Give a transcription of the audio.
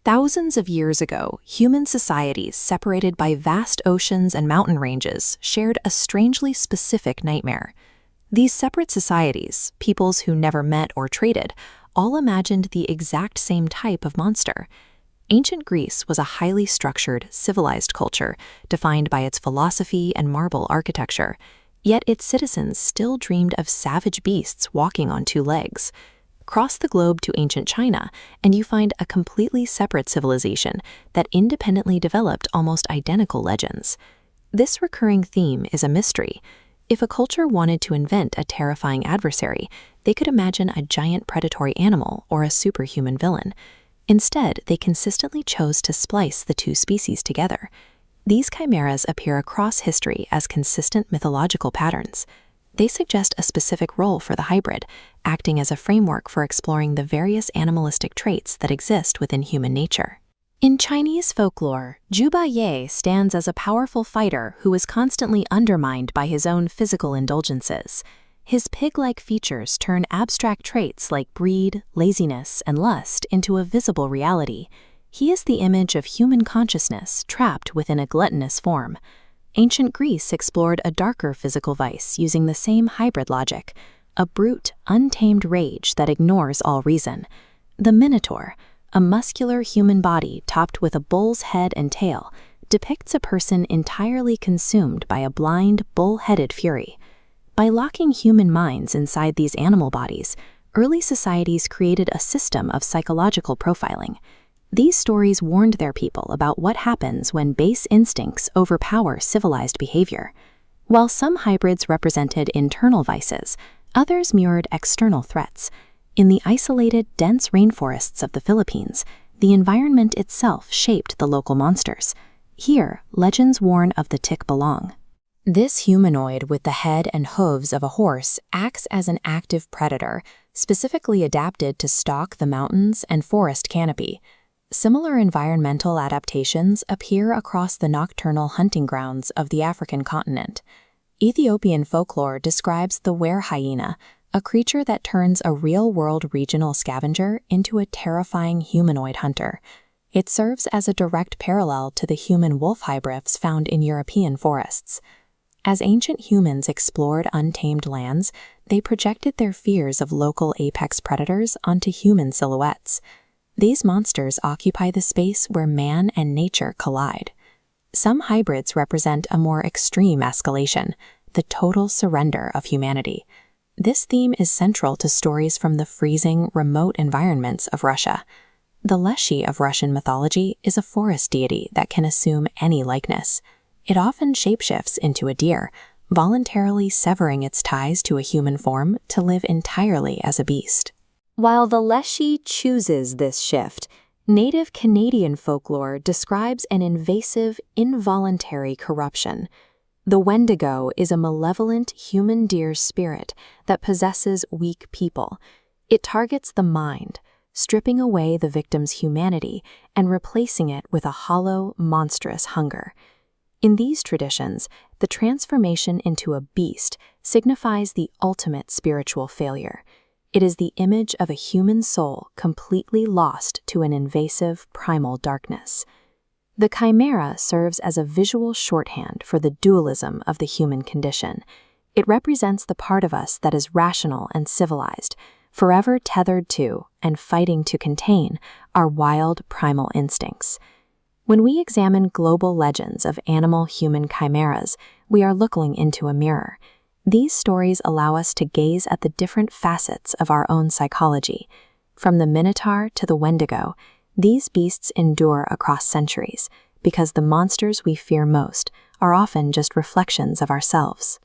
Thousands of years ago, human societies separated by vast oceans and mountain ranges shared a strangely specific nightmare. These separate societies, peoples who never met or traded, all imagined the exact same type of monster. Ancient Greece was a highly structured, civilized culture, defined by its philosophy and marble architecture. Yet its citizens still dreamed of savage beasts walking on two legs. Cross the globe to ancient China, and you find a completely separate civilization that independently developed almost identical legends. This recurring theme is a mystery. If a culture wanted to invent a terrifying adversary, they could imagine a giant predatory animal or a superhuman villain. Instead, they consistently chose to splice the two species together. These chimeras appear across history as consistent mythological patterns. They suggest a specific role for the hybrid, acting as a framework for exploring the various animalistic traits that exist within human nature. In Chinese folklore, Bajie stands as a powerful fighter who is constantly undermined by his own physical indulgences. His pig-like features turn abstract traits like greed, laziness, and lust into a visible reality. He is the image of human consciousness trapped within a gluttonous form. Ancient Greece explored a darker physical vice using the same hybrid logic, a brute, untamed rage that ignores all reason. The Minotaur, a muscular human body topped with a bull's head and tail, depicts a person entirely consumed by a blind, bull-headed fury. By locking human minds inside these animal bodies, early societies created a system of psychological profiling. These stories warned their people about what happens when base instincts overpower civilized behavior. While some hybrids represented internal vices, others mirrored external threats. In the isolated, dense rainforests of the Philippines, the environment itself shaped the local monsters. Here, legends warn of the Tikbalang. This humanoid with the head and hooves of a horse acts as an active predator, specifically adapted to stalk the mountains and forest canopy. Similar environmental adaptations appear across the nocturnal hunting grounds of the African continent. Ethiopian folklore describes the Werehyena, a creature that turns a real-world regional scavenger into a terrifying humanoid hunter. It serves as a direct parallel to the human-wolf hybrids found in European forests. As ancient humans explored untamed lands, they projected their fears of local apex predators onto human silhouettes. These monsters occupy the space where man and nature collide. Some hybrids represent a more extreme escalation, the total surrender of humanity. This theme is central to stories from the freezing, remote environments of Russia. The Leshy of Russian mythology is a forest deity that can assume any likeness. It often shapeshifts into a deer, voluntarily severing its ties to a human form to live entirely as a beast. While the Leshy chooses this shift, native Canadian folklore describes an invasive, involuntary corruption. The Wendigo is a malevolent human deer spirit that possesses weak people. It targets the mind, stripping away the victim's humanity and replacing it with a hollow, monstrous hunger. In these traditions, the transformation into a beast signifies the ultimate spiritual failure. It is the image of a human soul completely lost to an invasive primal darkness. The chimera serves as a visual shorthand for the dualism of the human condition. It represents the part of us that is rational and civilized, forever tethered to and fighting to contain our wild primal instincts. When we examine global legends of animal-human chimeras, we are looking into a mirror. These stories allow us to gaze at the different facets of our own psychology. From the Minotaur to the Wendigo, these beasts endure across centuries because the monsters we fear most are often just reflections of ourselves.